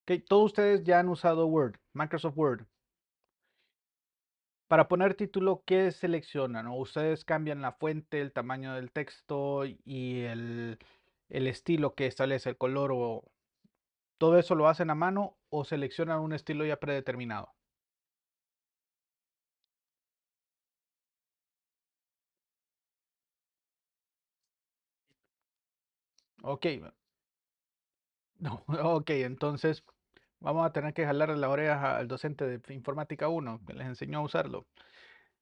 Ok, todos ustedes ya han usado Word, Microsoft Word. Para poner título, ¿qué seleccionan? ¿O ustedes cambian la fuente, el tamaño del texto y el estilo que establece el color? ¿O todo eso lo hacen a mano o seleccionan un estilo ya predeterminado? Ok, no, ok, entonces vamos a tener que jalarle las orejas al docente de informática 1 que les enseñó a usarlo.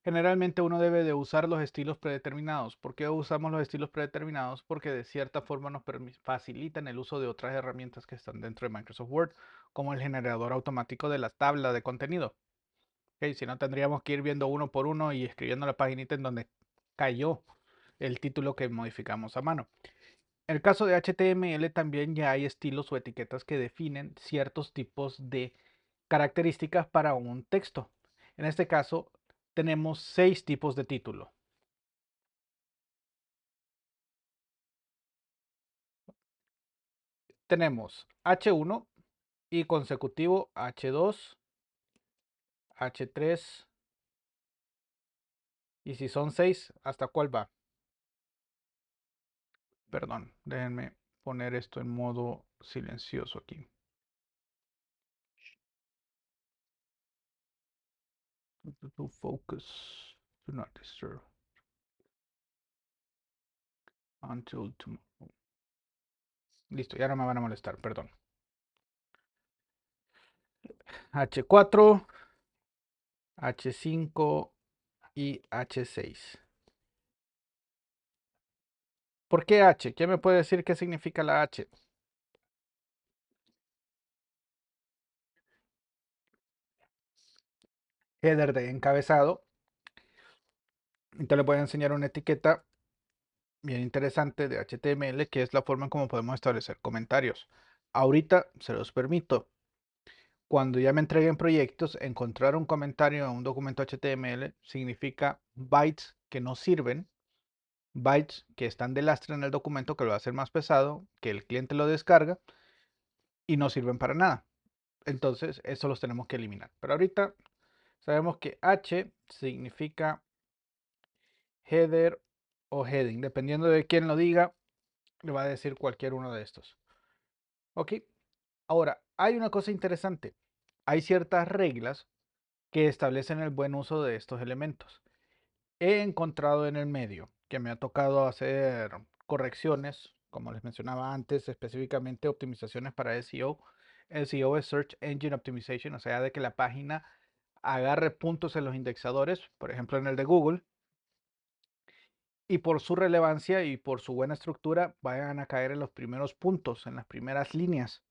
Generalmente uno debe de usar los estilos predeterminados. ¿Por qué usamos los estilos predeterminados? Porque de cierta forma nos facilitan el uso de otras herramientas que están dentro de Microsoft Word, como el generador automático de la tabla de contenido. Ok, si no, tendríamos que ir viendo uno por uno y escribiendo la paginita en donde cayó el título que modificamos a mano. En el caso de HTML también ya hay estilos o etiquetas que definen ciertos tipos de características para un texto. En este caso tenemos 6 tipos de título. Tenemos H1 y consecutivo H2, H3 y si son 6, ¿hasta cuál va? Perdón, déjenme poner esto en modo silencioso aquí. To focus, do not disturb until tomorrow. Listo, ya no me van a molestar, perdón. H4, H5 y H6. ¿Por qué H? ¿Quién me puede decir qué significa la H? Header de encabezado. Entonces les voy a enseñar una etiqueta bien interesante de HTML que es la forma en cómo podemos establecer comentarios. Ahorita se los permito. Cuando ya me entreguen proyectos, encontrar un comentario en un documento HTML significa bytes que no sirven, bytes que están de lastre en el documento que lo va a hacer más pesado, que el cliente lo descarga y no sirven para nada. Entonces, eso los tenemos que eliminar. Pero ahorita sabemos que H significa header o heading. Dependiendo de quién lo diga, le va a decir cualquier uno de estos. Ok. Ahora, hay una cosa interesante. Hay ciertas reglas que establecen el buen uso de estos elementos. He encontrado en el medio que me ha tocado hacer correcciones, como les mencionaba antes, específicamente optimizaciones para SEO. SEO es Search Engine Optimization, o sea, de que la página agarre puntos en los indexadores, por ejemplo en el de Google, y por su relevancia y por su buena estructura vayan a caer en los primeros puntos, en las primeras líneas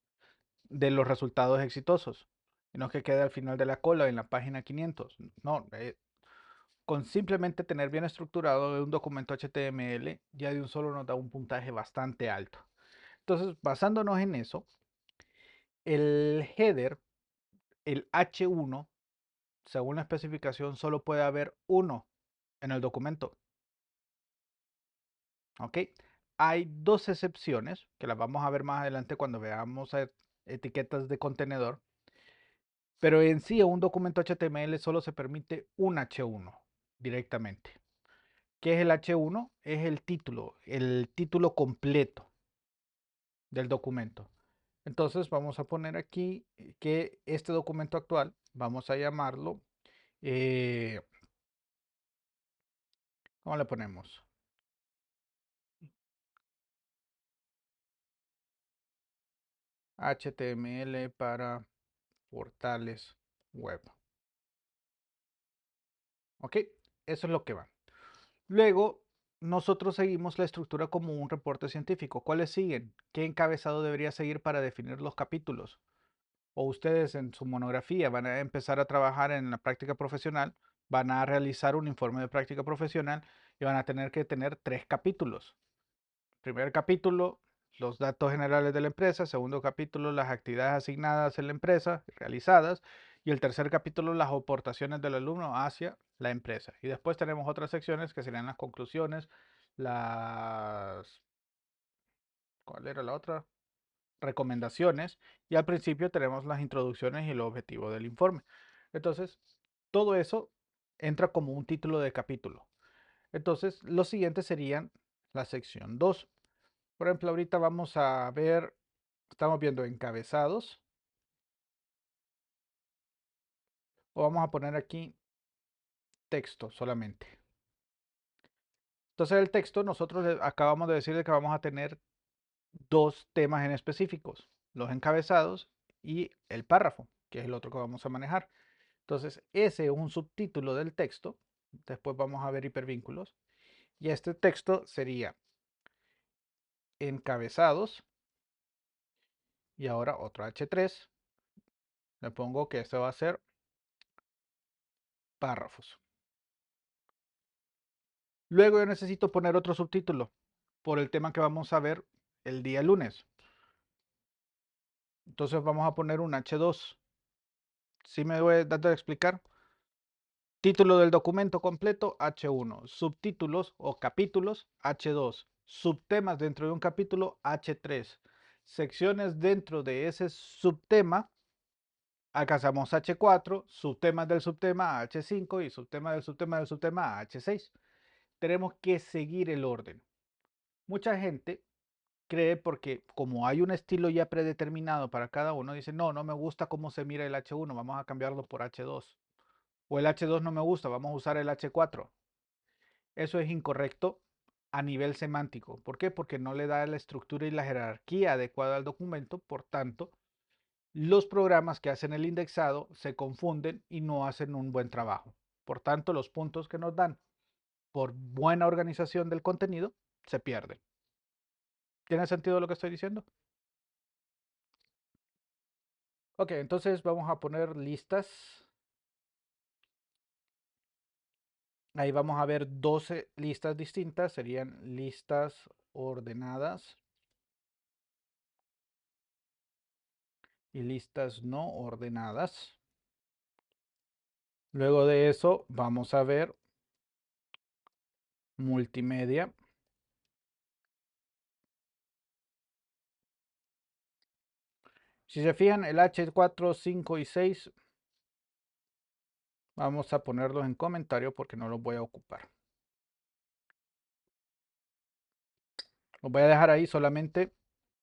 de los resultados exitosos, y no que quede al final de la cola en la página 500. No, con simplemente tener bien estructurado un documento HTML, ya de un solo nos da un puntaje bastante alto. Entonces, basándonos en eso, el header, el H1, según la especificación, solo puede haber uno en el documento. ¿Ok? Hay dos excepciones, que las vamos a ver más adelante cuando veamos etiquetas de contenedor, pero en sí a un documento HTML solo se permite un H1 directamente. ¿Qué es el H1? Es el título completo del documento. Entonces vamos a poner aquí que este documento actual, vamos a llamarlo, eh, ¿cómo le ponemos? HTML para portales web. ¿Ok? Eso es lo que va. Luego, nosotros seguimos la estructura como un reporte científico. ¿Cuáles siguen? ¿Qué encabezado debería seguir para definir los capítulos? O ustedes en su monografía van a empezar a trabajar en la práctica profesional, van a realizar un informe de práctica profesional y van a tener que tener 3 capítulos. Primer capítulo, los datos generales de la empresa. Segundo capítulo, las actividades asignadas en la empresa, realizadas. Y el tercer capítulo, las aportaciones del alumno hacia la empresa. Y después tenemos otras secciones que serían las conclusiones, las... ¿Cuál era la otra? recomendaciones y al principio tenemos las introducciones y el objetivo del informe. Entonces, todo eso entra como un título de capítulo. Entonces, los siguientes serían la sección 2. Por ejemplo, ahorita vamos a ver, estamos viendo encabezados, o vamos a poner aquí texto solamente. Entonces, el texto, nosotros acabamos de decir que vamos a tener dos temas en específicos, los encabezados y el párrafo, que es el otro que vamos a manejar. Entonces, ese es un subtítulo del texto. Después vamos a ver hipervínculos. Y este texto sería encabezados. Y ahora otro H3. Le pongo que esto va a ser párrafos. Luego yo necesito poner otro subtítulo por el tema que vamos a ver el día lunes. Entonces vamos a poner un H2. ¿Sí me voy dando a explicar? Título del documento completo, H1. Subtítulos o capítulos, H2. Subtemas dentro de un capítulo, H3. Secciones dentro de ese subtema, alcanzamos H4. Subtemas del subtema, H5. Y subtema del subtema del subtema, H6. Tenemos que seguir el orden. Mucha gente cree porque como hay un estilo ya predeterminado para cada uno, dice, no, no me gusta cómo se mira el H1, vamos a cambiarlo por H2. O el H2 no me gusta, vamos a usar el H4. Eso es incorrecto a nivel semántico. ¿Por qué? Porque no le da la estructura y la jerarquía adecuada al documento. Por tanto, los programas que hacen el indexado se confunden y no hacen un buen trabajo. Por tanto, los puntos que nos dan por buena organización del contenido se pierden. ¿Tiene sentido lo que estoy diciendo? Ok, entonces vamos a poner listas. Ahí vamos a ver 12 listas distintas. Serían listas ordenadas y listas no ordenadas. Luego de eso vamos a ver multimedia. Si se fijan, el H4, 5 y 6 vamos a ponerlos en comentario porque no los voy a ocupar. Los voy a dejar ahí solamente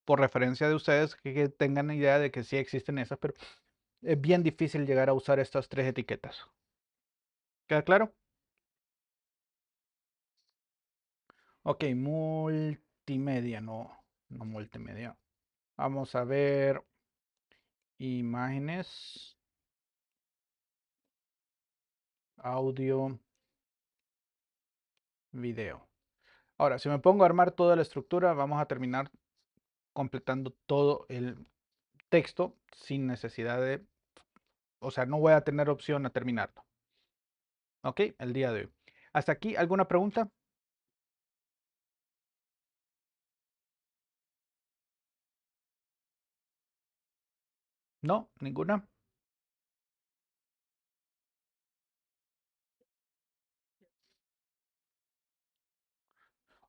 por referencia de ustedes que tengan idea de que sí existen esas, pero es bien difícil llegar a usar estas tres etiquetas. ¿Queda claro? Ok, multimedia, no multimedia. Vamos a ver imágenes, audio, video. Ahora, si me pongo a armar toda la estructura, vamos a terminar completando todo el texto sin necesidad de, o sea, no voy a tener opción a terminarlo. Ok, el día de hoy. ¿Hasta aquí alguna pregunta? No, ninguna.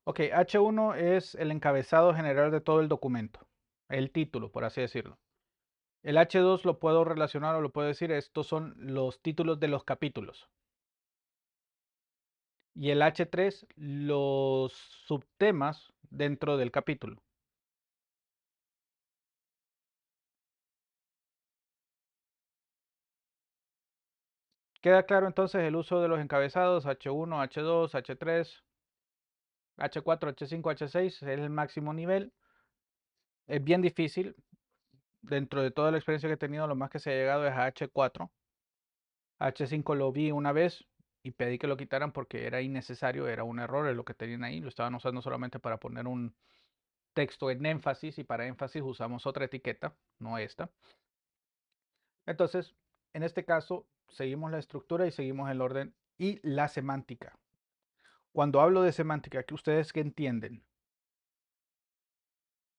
Ok, H1 es el encabezado general de todo el documento, el título, por así decirlo. El H2 lo puedo relacionar o lo puedo decir, estos son los títulos de los capítulos. Y el H3, los subtemas dentro del capítulo. Queda claro entonces el uso de los encabezados H1, H2, H3, H4, H5, H6, es el máximo nivel. Es bien difícil. Dentro de toda la experiencia que he tenido, lo más que se ha llegado es a H4. H5 lo vi una vez y pedí que lo quitaran porque era innecesario, era un error en lo que tenían ahí. Lo estaban usando solamente para poner un texto en énfasis y para énfasis usamos otra etiqueta, no esta. Entonces, en este caso, seguimos la estructura y seguimos el orden y la semántica. Cuando hablo de semántica, ¿qué ustedes qué entienden?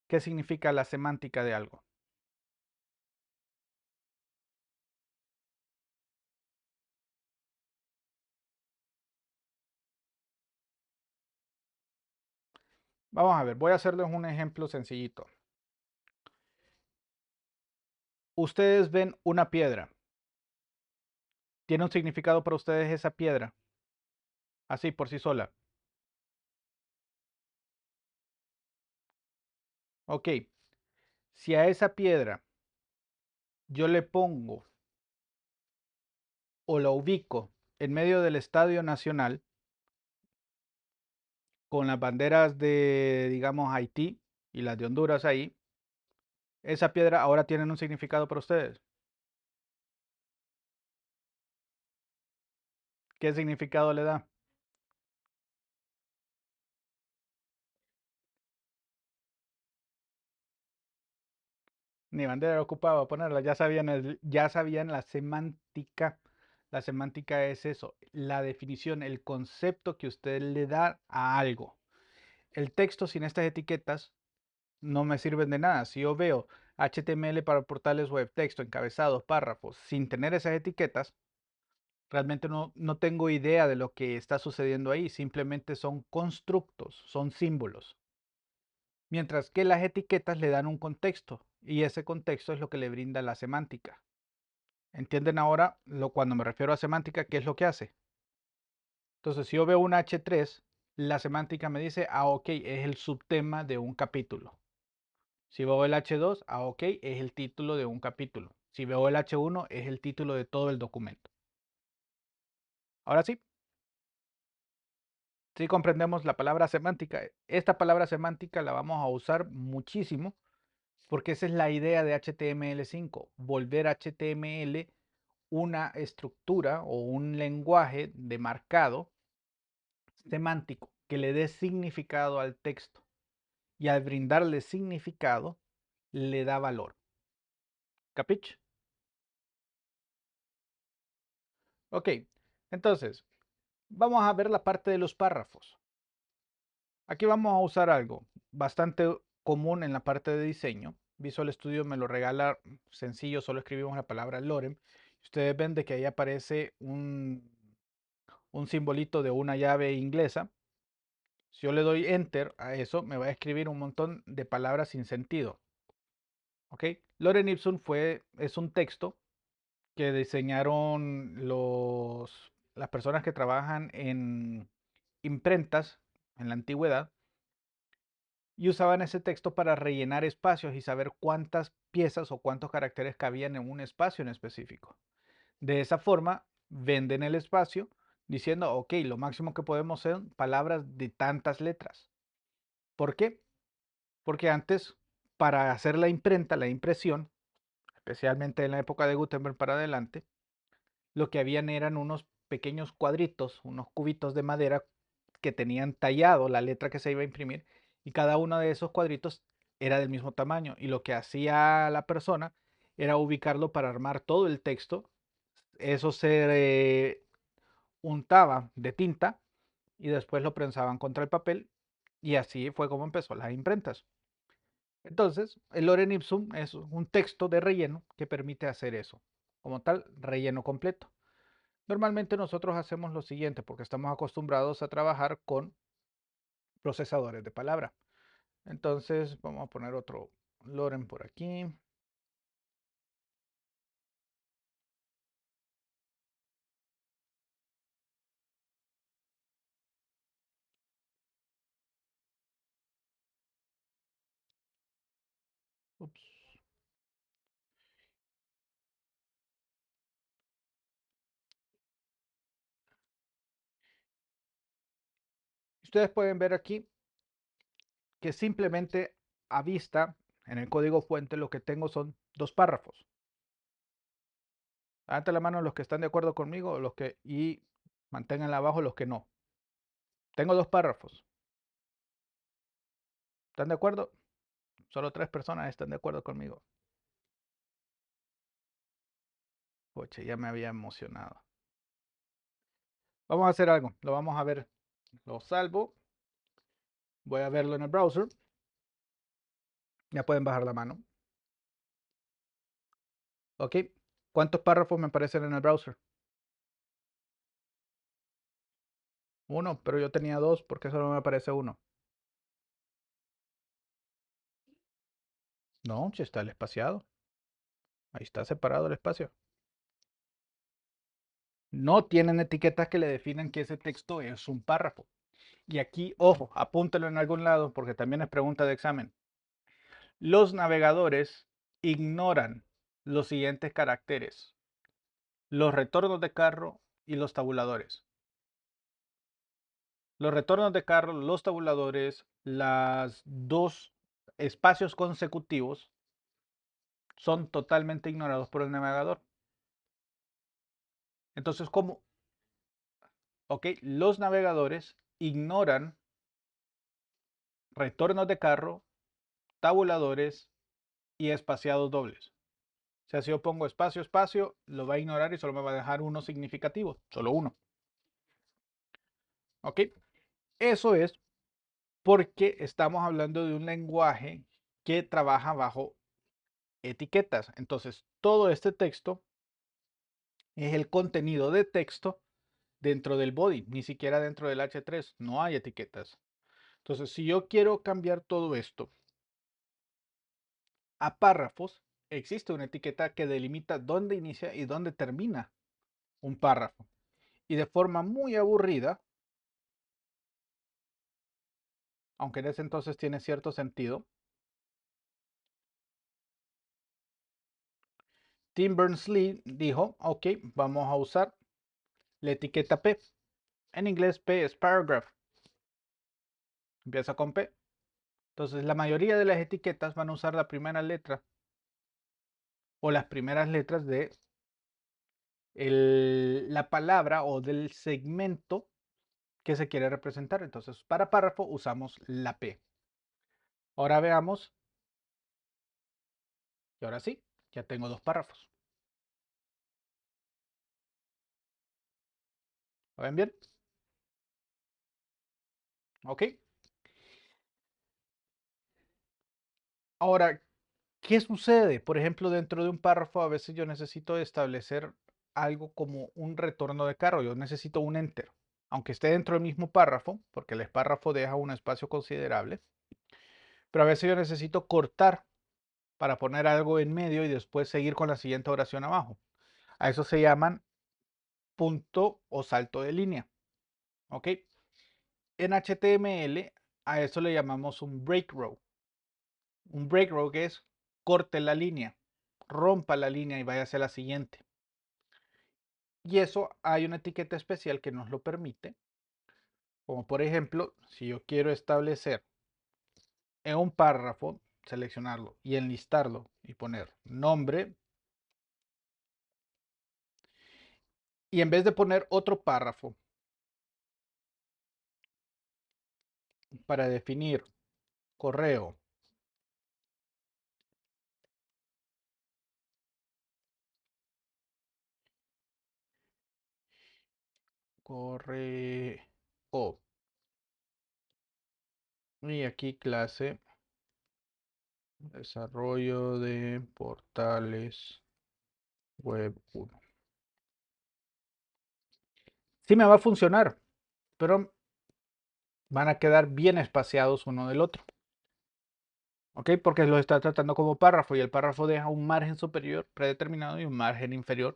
¿Qué significa la semántica de algo? Vamos a ver, voy a hacerles un ejemplo sencillito. Ustedes ven una piedra. ¿Tiene un significado para ustedes esa piedra? Así, por sí sola. Ok. Si a esa piedra yo le pongo o la ubico en medio del Estadio Nacional con las banderas de, digamos, Haití y las de Honduras ahí, esa piedra ahora tiene un significado para ustedes. ¿Qué significado le da? Ni bandera ocupaba ponerla, ya sabían la semántica. La semántica es eso, la definición, el concepto que usted le da a algo. El texto sin estas etiquetas no me sirven de nada. Si yo veo HTML para portales web, texto, encabezados, párrafos, sin tener esas etiquetas, realmente no tengo idea de lo que está sucediendo ahí. Simplemente son constructos, son símbolos. Mientras que las etiquetas le dan un contexto y ese contexto es lo que le brinda la semántica. ¿Entienden ahora cuando me refiero a semántica, qué es lo que hace? Entonces, si yo veo un H3, la semántica me dice, ah, ok, es el subtema de un capítulo. Si veo el H2, ah, ok, es el título de un capítulo. Si veo el H1, es el título de todo el documento. Ahora sí, sí comprendemos la palabra semántica. Esta palabra semántica la vamos a usar muchísimo porque esa es la idea de HTML5, volver HTML una estructura o un lenguaje de marcado semántico que le dé significado al texto y al brindarle significado le da valor. ¿Capich? Ok, entonces vamos a ver la parte de los párrafos. Aquí vamos a usar algo bastante común en la parte de diseño. Visual Studio me lo regala sencillo, solo escribimos la palabra lorem. Ustedes ven de que ahí aparece un simbolito de una llave inglesa. Si yo le doy enter a eso, me va a escribir un montón de palabras sin sentido. ¿Ok? Lorem Ipsum es un texto que diseñaron las personas que trabajan en imprentas en la antigüedad y usaban ese texto para rellenar espacios y saber cuántas piezas o cuántos caracteres cabían en un espacio en específico. De esa forma, venden el espacio diciendo, ok, lo máximo que podemos son palabras de tantas letras. ¿Por qué? Porque antes, para hacer la imprenta, la impresión, especialmente en la época de Gutenberg para adelante, lo que habían eran unos pequeños cuadritos, unos cubitos de madera que tenían tallado la letra que se iba a imprimir y cada uno de esos cuadritos era del mismo tamaño y lo que hacía la persona era ubicarlo para armar todo el texto. Eso se untaba de tinta y después lo prensaban contra el papel y así fue como empezó las imprentas. Entonces, el lorem ipsum es un texto de relleno que permite hacer eso, como tal, relleno completo. Normalmente nosotros hacemos lo siguiente porque estamos acostumbrados a trabajar con procesadores de palabra. Entonces, vamos a poner otro lorem por aquí. Ups. Ustedes pueden ver aquí que simplemente a vista, en el código fuente, lo que tengo son dos párrafos. Levanten la mano los que están de acuerdo conmigo y manténganla abajo los que no. Tengo dos párrafos. ¿Están de acuerdo? Solo tres personas están de acuerdo conmigo. Oye, ya me había emocionado. Vamos a hacer algo. Lo vamos a ver. Lo salvo. Voy a verlo en el browser. Ya pueden bajar la mano. ¿Ok? ¿Cuántos párrafos me aparecen en el browser? Uno, pero yo tenía dos. ¿Por qué solo me aparece uno? No, si está el espaciado. Ahí está separado el espacio. No tienen etiquetas que le definan que ese texto es un párrafo. Y aquí, ojo, apúntelo en algún lado porque también es pregunta de examen. Los navegadores ignoran los siguientes caracteres: los retornos de carro y los tabuladores. Los retornos de carro, los tabuladores, las dos espacios consecutivos son totalmente ignorados por el navegador. Entonces, ¿cómo? Ok, los navegadores ignoran retornos de carro, tabuladores y espaciados dobles. O sea, si yo pongo espacio, espacio, lo va a ignorar y solo me va a dejar uno significativo, solo uno. ¿Ok? Eso es porque estamos hablando de un lenguaje que trabaja bajo etiquetas. Entonces, todo este texto es el contenido de texto dentro del body, ni siquiera dentro del H3, no hay etiquetas. Entonces, si yo quiero cambiar todo esto a párrafos, existe una etiqueta que delimita dónde inicia y dónde termina un párrafo. Y de forma muy aburrida, aunque en ese entonces tiene cierto sentido, Tim Berners-Lee dijo, ok, vamos a usar la etiqueta P. En inglés P es paragraph, empieza con P. Entonces la mayoría de las etiquetas van a usar la primera letra o las primeras letras de la palabra o del segmento que se quiere representar. Entonces para párrafo usamos la P. Ahora veamos, y ahora sí, ya tengo dos párrafos. ¿Lo ven bien? Ok. Ahora, ¿qué sucede? Por ejemplo, dentro de un párrafo a veces yo necesito establecer algo como un retorno de carro. Yo necesito un enter. Aunque esté dentro del mismo párrafo, porque el párrafo deja un espacio considerable, pero a veces yo necesito cortar para poner algo en medio y después seguir con la siguiente oración abajo. A eso se llaman punto o salto de línea. ¿Ok? En HTML a eso le llamamos un break row. Un break row que es corte la línea, rompa la línea y vaya hacia la siguiente. Y eso hay una etiqueta especial que nos lo permite. Como por ejemplo, si yo quiero establecer en un párrafo, seleccionarlo y enlistarlo y poner nombre. Y en vez de poner otro párrafo para definir correo, correo, y aquí clase, desarrollo de portales web 1. Sí me va a funcionar, pero van a quedar bien espaciados uno del otro. ¿Ok? Porque lo está tratando como párrafo y el párrafo deja un margen superior predeterminado y un margen inferior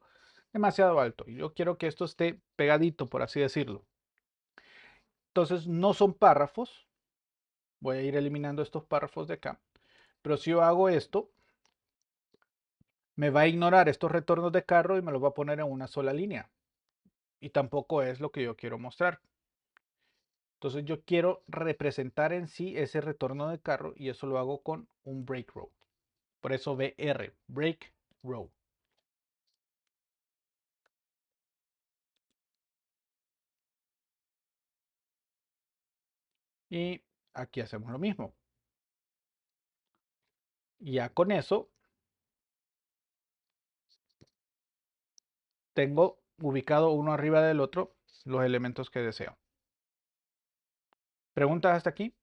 demasiado alto. Y yo quiero que esto esté pegadito, por así decirlo. Entonces no son párrafos. Voy a ir eliminando estos párrafos de acá. Pero si yo hago esto, me va a ignorar estos retornos de carro y me los va a poner en una sola línea. Y tampoco es lo que yo quiero mostrar. Entonces yo quiero representar en sí ese retorno de carro y eso lo hago con un break row. Por eso BR, break row. Y aquí hacemos lo mismo. Y ya con eso tengo ubicado uno arriba del otro los elementos que deseo. ¿Preguntas hasta aquí?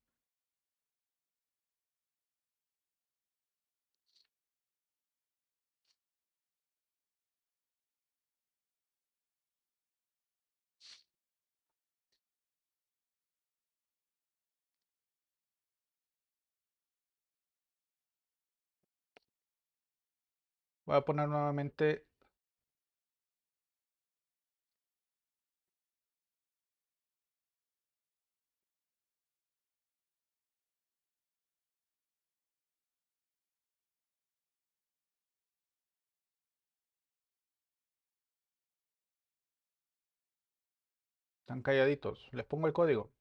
Voy a poner nuevamente. Están calladitos. Les pongo el código.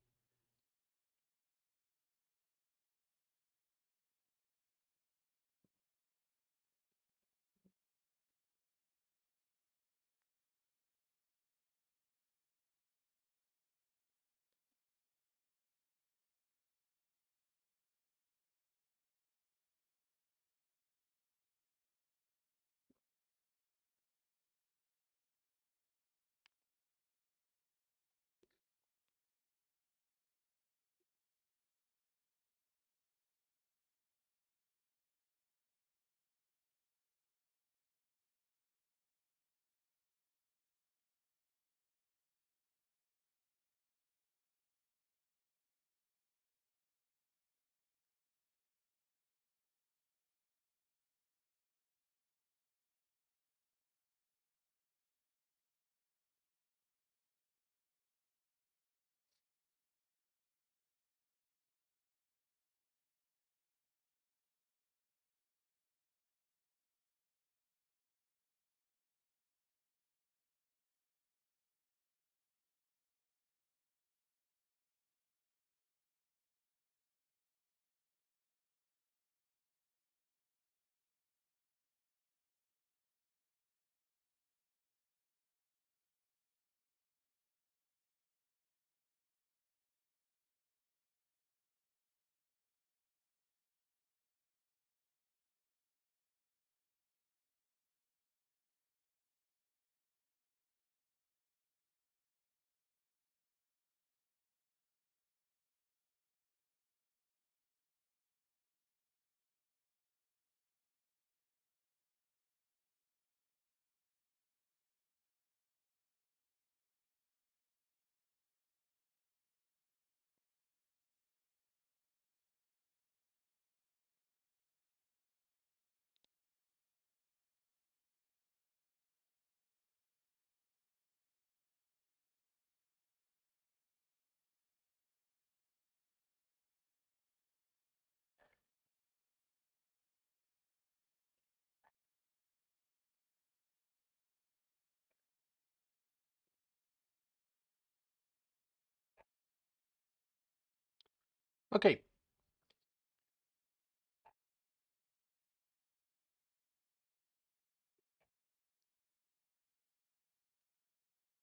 Ok.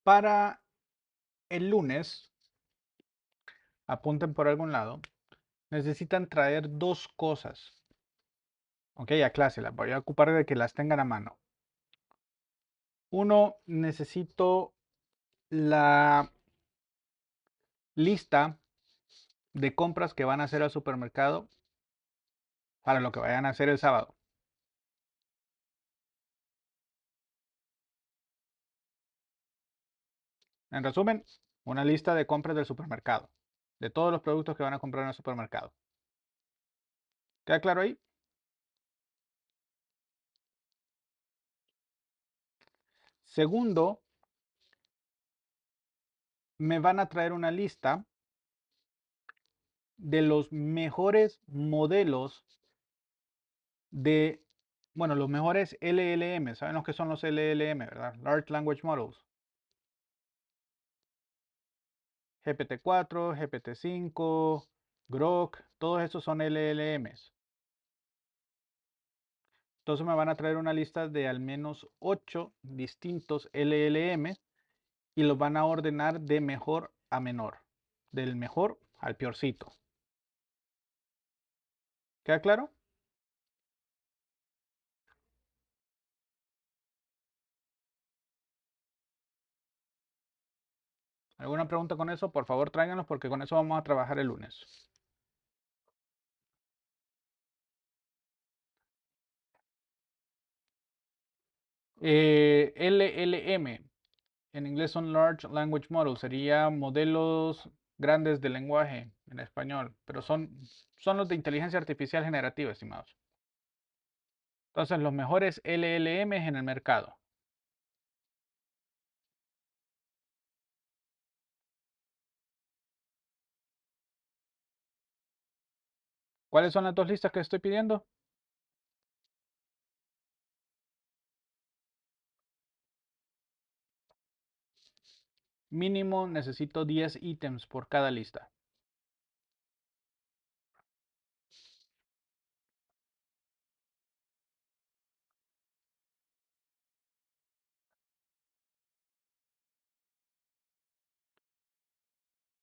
Para el lunes, apunten por algún lado, necesitan traer dos cosas. Ok, a clase, las voy a ocupar de que las tengan a mano. Uno, necesito la lista de compras que van a hacer al supermercado para lo que vayan a hacer el sábado. En resumen, una lista de compras del supermercado, de todos los productos que van a comprar en el supermercado. ¿Queda claro ahí? Segundo, me van a traer una lista de los mejores modelos de, bueno, los mejores LLM. ¿Saben lo que son los LLM, verdad? Large Language Models. GPT-4, GPT-5, Grok, todos esos son LLMs. Entonces me van a traer una lista de al menos 8 distintos LLMs y los van a ordenar de mejor a menor, del mejor al peorcito. ¿Queda claro? ¿Alguna pregunta con eso? Por favor, tráiganlos porque con eso vamos a trabajar el lunes. LLM, en inglés son Large Language Models, sería modelos grandes de lenguaje en español, pero son los de inteligencia artificial generativa, estimados. Entonces, los mejores LLMs en el mercado. ¿Cuáles son las dos listas que estoy pidiendo? Mínimo necesito 10 ítems por cada lista.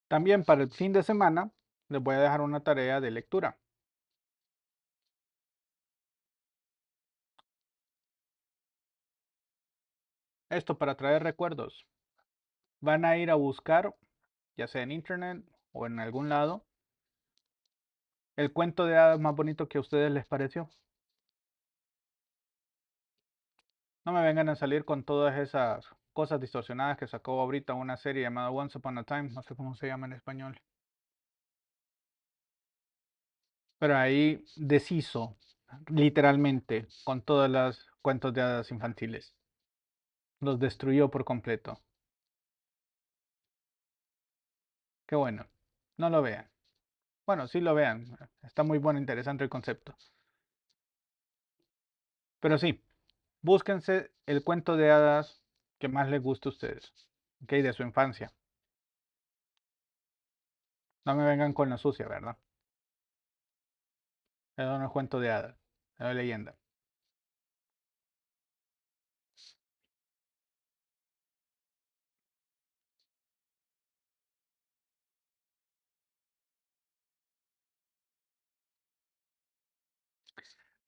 También para el fin de semana les voy a dejar una tarea de lectura. Esto para traer recuerdos. Van a ir a buscar, ya sea en internet o en algún lado, el cuento de hadas más bonito que a ustedes les pareció. No me vengan a salir con todas esas cosas distorsionadas que sacó ahorita una serie llamada Once Upon a Time, no sé cómo se llama en español. Pero ahí deshizo, literalmente, con todas las cuentos de hadas infantiles. Los destruyó por completo. Qué bueno. No lo vean. Bueno, sí lo vean. Está muy bueno, interesante el concepto. Pero sí, búsquense el cuento de hadas que más les guste a ustedes. Ok, de su infancia. No me vengan con la sucia, ¿verdad? Eso no es cuento de hadas. Es leyenda.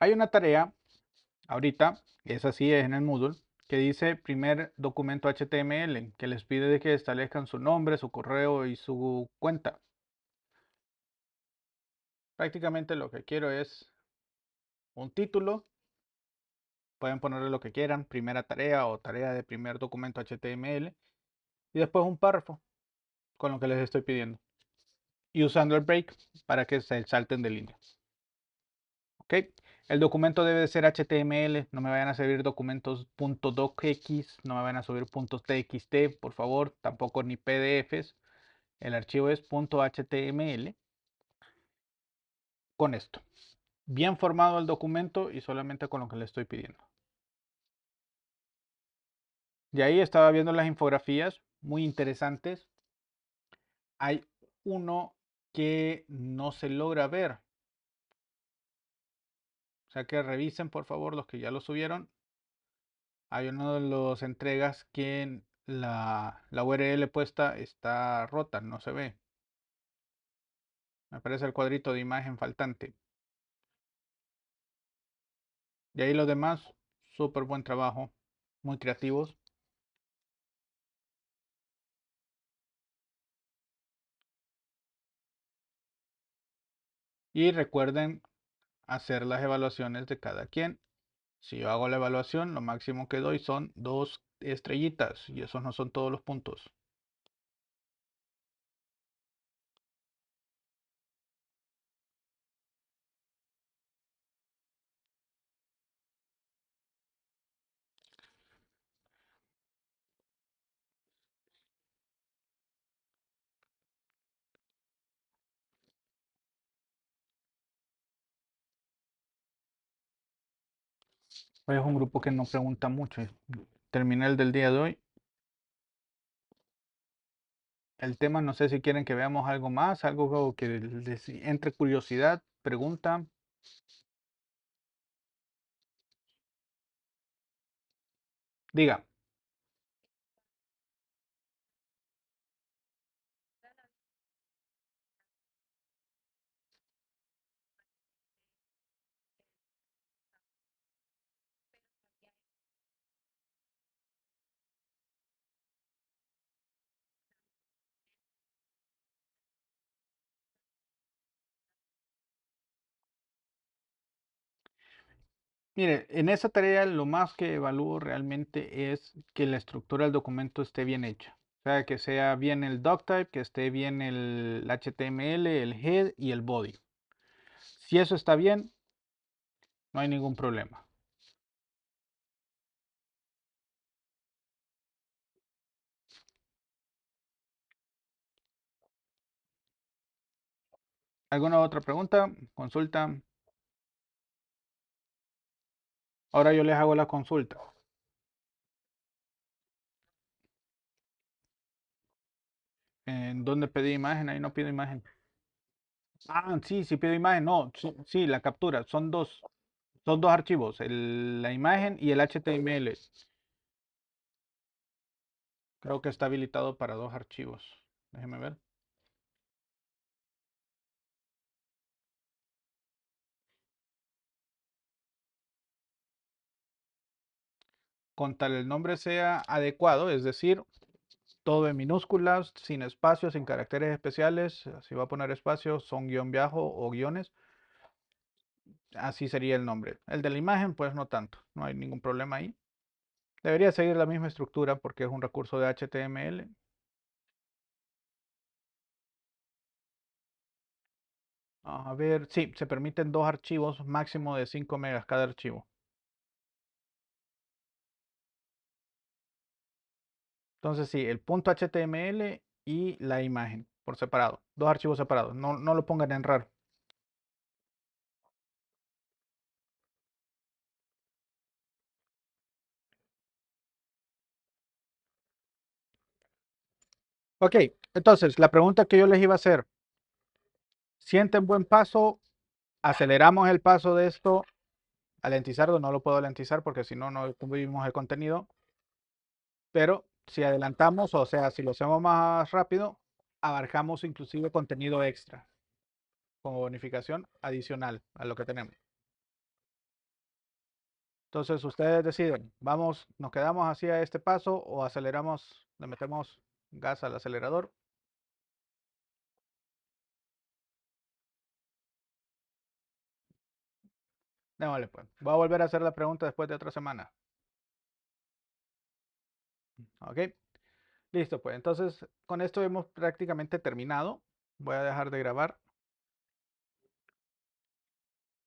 Hay una tarea ahorita, esa sí es en el Moodle, que dice primer documento HTML, que les pide de que establezcan su nombre, su correo y su cuenta. Prácticamente lo que quiero es un título, pueden ponerle lo que quieran, primera tarea o tarea de primer documento HTML, y después un párrafo con lo que les estoy pidiendo. Y usando el break para que se salten de línea. ¿Ok? El documento debe de ser HTML, no me vayan a servir documentos .docx, no me vayan a subir .txt, por favor, tampoco ni PDFs. El archivo es .html con esto. Bien formado el documento y solamente con lo que le estoy pidiendo. De ahí estaba viendo las infografías, muy interesantes. Hay uno que no se logra ver. O sea que revisen por favor los que ya lo subieron. Hay uno de los entregas que la URL puesta está rota, no se ve. Me aparece el cuadrito de imagen faltante. Y ahí los demás, súper buen trabajo, muy creativos. Y recuerden hacer las evaluaciones de cada quien. Si yo hago la evaluación, lo máximo que doy son 2 estrellitas y esos no son todos los puntos. Hoy es un grupo que no pregunta mucho. Terminé el del día de hoy. El tema, no sé si quieren que veamos algo más, algo que les entre curiosidad, pregunta. Diga. Mire, en esa tarea lo más que evalúo realmente es que la estructura del documento esté bien hecha. O sea, que sea bien el doctype, que esté bien el HTML, el head y el body. Si eso está bien, no hay ningún problema. ¿Alguna otra pregunta? Consulta. Ahora yo les hago la consulta. ¿En dónde pedí imagen? Ahí no pido imagen. Ah, sí, sí pido imagen. No, sí, sí, la captura. Son dos archivos, la imagen y el HTML. Creo que está habilitado para dos archivos. Déjeme ver. Con tal el nombre sea adecuado, es decir, todo en minúsculas, sin espacios, sin caracteres especiales. Si va a poner espacios, son guión bajo o guiones. Así sería el nombre. El de la imagen, pues no tanto. No hay ningún problema ahí. Debería seguir la misma estructura porque es un recurso de HTML. A ver, sí, se permiten dos archivos, máximo de 5 megas cada archivo. Entonces sí, el punto HTML y la imagen por separado. Dos archivos separados. No, no lo pongan en RAR. Ok, entonces la pregunta que yo les iba a hacer. ¿Sienten buen paso? Aceleramos el paso de esto. Alentizarlo, no lo puedo alentizar porque si no, no cubrimos el contenido. Pero si adelantamos, o sea, si lo hacemos más rápido, abarcamos inclusive contenido extra como bonificación adicional a lo que tenemos. Entonces ustedes deciden, vamos, nos quedamos así a este paso o aceleramos, le metemos gas al acelerador. Démosle pues. Voy a volver a hacer la pregunta después de otra semana. Ok, listo pues. Entonces con esto hemos prácticamente terminado. Voy a dejar de grabar.